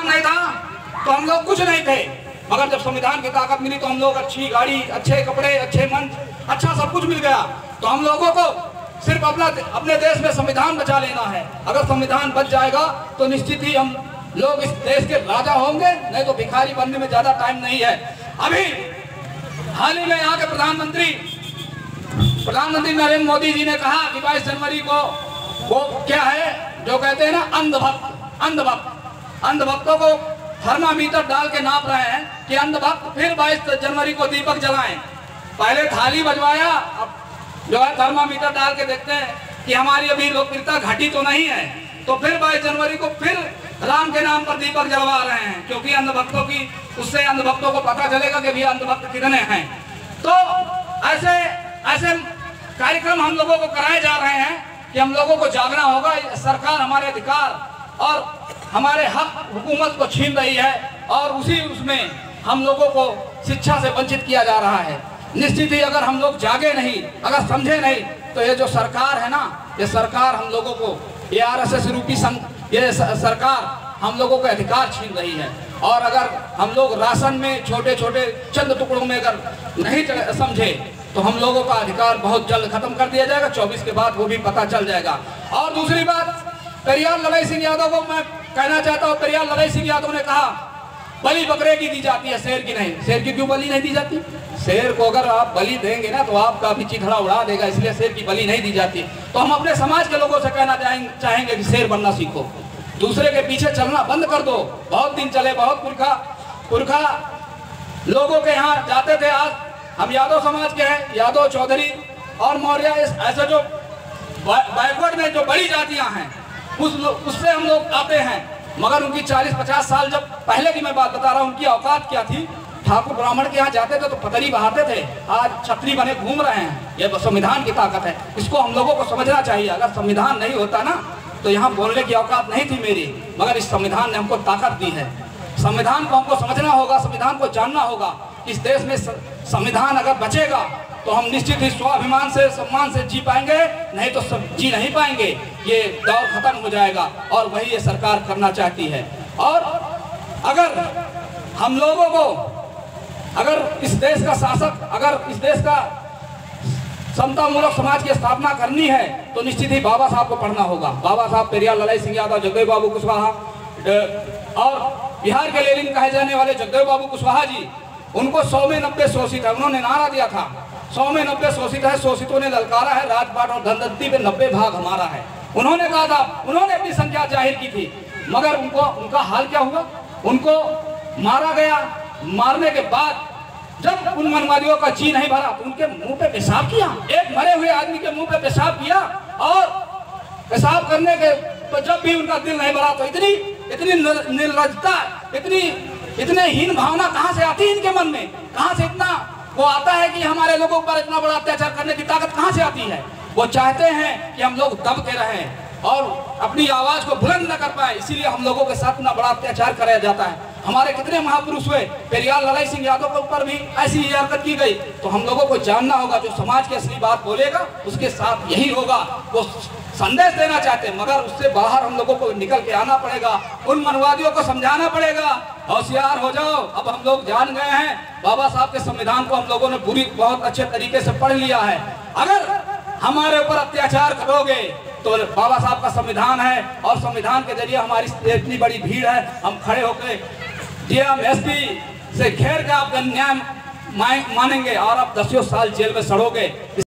संविधान नहीं था तो हम लोग कुछ नहीं थे, मगर जब संविधान की ताकत मिली तो हम लोग अच्छी गाड़ी, अच्छे कपड़े, अच्छे मंच, अच्छा सब कुछ मिल गया। तो हम लोगों को सिर्फ अपने देश में संविधान बचा लेना है। अगर संविधान बच जाएगा तो निश्चित ही हम लोग इस देश के राजा होंगे, नहीं तो भिखारी बनने में ज्यादा टाइम नहीं है। अभी हाल ही में यहाँ के प्रधानमंत्री नरेंद्र मोदी जी ने कहा कि 22 जनवरी को वो क्या है जो कहते हैं ना, अंधभक्तों को थर्मामीटर डाल के नाप रहे हैं कि अंधभक्त फिर 22 जनवरी को दीपक जलाएं। पहले थाली बजवाया, अब जो है थर्मामीटर डाल के देखते हैं कि हमारी अभी लोकप्रियता घटी तो नहीं है, तो फिर 22 जनवरी को फिर राम के नाम पर दीपक जलवा रहे हैं, क्योंकि उससे अंधभक्तों को पता चलेगा कि भी अंधभक्त कितने हैं। तो ऐसे कार्यक्रम हम लोगों को कराए जा रहे हैं कि हम लोगों को जागना होगा। सरकार हमारे अधिकार और हमारे हक हुकूमत को छीन रही है और उसमें हम लोगों को शिक्षा से वंचित किया जा रहा है। निश्चित ही अगर हम लोग जागे नहीं, अगर समझे नहीं, तो ये जो सरकार है ना, ये सरकार हम लोगों को, ये आरएसएस रूपी ये सरकार हम लोगों के अधिकार छीन रही है। और अगर हम लोग राशन में छोटे छोटे चंद टुकड़ों में अगर नहीं समझे तो हम लोगों का अधिकार बहुत जल्द खत्म कर दिया जाएगा। 24 के बाद वो भी पता चल जाएगा। और दूसरी बात, पेरियार लड़ई सिंह यादव को मैं कहना चाहता हूँ, पेरियार लड़ई सिंह यादव ने कहा बलि बकरे की दी जाती है, शेर की नहीं। शेर की क्यों बलि नहीं दी जाती? शेर को अगर आप बलि देंगे ना तो आपका भी चिथड़ा उड़ा देगा, इसलिए शेर की बलि नहीं दी जाती। तो हम अपने समाज के लोगों से कहना चाहेंगे कि शेर बनना सीखो, दूसरे के पीछे चलना बंद कर दो। बहुत दिन चले, बहुत पुरखा लोगों के यहाँ जाते थे। आज हम यादव समाज के हैं, यादव, चौधरी और मौर्य, ऐसे जो बैकवर्ड में जो बड़ी जातियां हैं उससे हम लोग आते हैं। मगर उनकी 40-50 साल जब पहले की मैं बात बता रहा हूँ, उनकी औकात क्या थी। ठाकुर ब्राह्मण के यहाँ जाते थे तो पतरी बहाते थे, आज छतरी बने घूम रहे हैं। यह संविधान की ताकत है, इसको हम लोगों को समझना चाहिए। अगर संविधान नहीं होता ना तो यहाँ बोलने की औकात नहीं थी मेरी, मगर इस संविधान ने हमको ताकत दी है। संविधान को हमको समझना होगा, संविधान को जानना होगा। इस देश में संविधान अगर बचेगा तो हम निश्चित ही स्वाभिमान से, सम्मान से जी पाएंगे, नहीं तो जी नहीं पाएंगे। ये दौर खत्म हो जाएगा और वही ये सरकार करना चाहती है। और अगर हम लोगों को, अगर इस देश का शासक, अगर इस देश का समतामूलक समाज की स्थापना करनी है तो निश्चित ही बाबा साहब को पढ़ना होगा। बाबा साहब, पेरियार लड़ई सिंह यादव, जगदेव बाबू कुशवाहा और बिहार के लेनिन कहे जाने वाले जगदेव बाबू कुशवाहा जी, उनको 100 में 90 शोषित है। उन्होंने नारा दिया था 100 में 90 शोषित है, शोषितों ने ललकारा है, राजपाट और धनदत्ती पे 90 भाग हमारा है। उन्होंने कहा था, उन्होंने अपनी संख्या जाहिर की थी, मगर उनका हाल क्या हुआ? उनको मारा गया। मारने के बाद जब उन मनवादियों का जी नहीं भरा तो उनके मुंह पे पेशाब किया। एक मरे हुए आदमी के मुंह पे पेशाब किया, और पेशाब करने के तो जब भी उनका दिल नहीं भरा तो इतनी निर्लज्जता, इतने हीन भावना कहाँ से आती है इनके मन में? कहाँ से इतना वो आता है कि हमारे लोगों पर इतना बड़ा अत्याचार करने की ताकत कहाँ से आती है? वो चाहते हैं कि हम लोग दब के रहें और अपनी आवाज को बुलंद न कर पाए, इसीलिए हम लोगों के साथ इतना बड़ा अत्याचार कराया जाता है। हमारे कितने महापुरुष हुए, पेरियार लड़ई सिंह यादव के ऊपर भी ऐसी ही हरकत की गई। तो हम लोगों को जानना होगा, जो समाज की असली बात बोलेगा उसके साथ यही होगा। वो संदेश देना चाहते हैं, मगर उससे बाहर हम लोगों को निकल के आना पड़ेगा, उन मनवादियों को समझाना पड़ेगा, होशियार हो जाओ। अब हम लोग जान गए हैं, बाबा साहब के संविधान को हम लोगों ने बहुत अच्छे तरीके से पढ़ लिया है। अगर हमारे ऊपर अत्याचार करोगे तो बाबा साहब का संविधान है, और संविधान के जरिए हमारी इतनी बड़ी भीड़ है, हम खड़े होकर डीएम एसपी से घेर के आप न्याय मानेंगे और आप 10 साल जेल में सड़ोगे।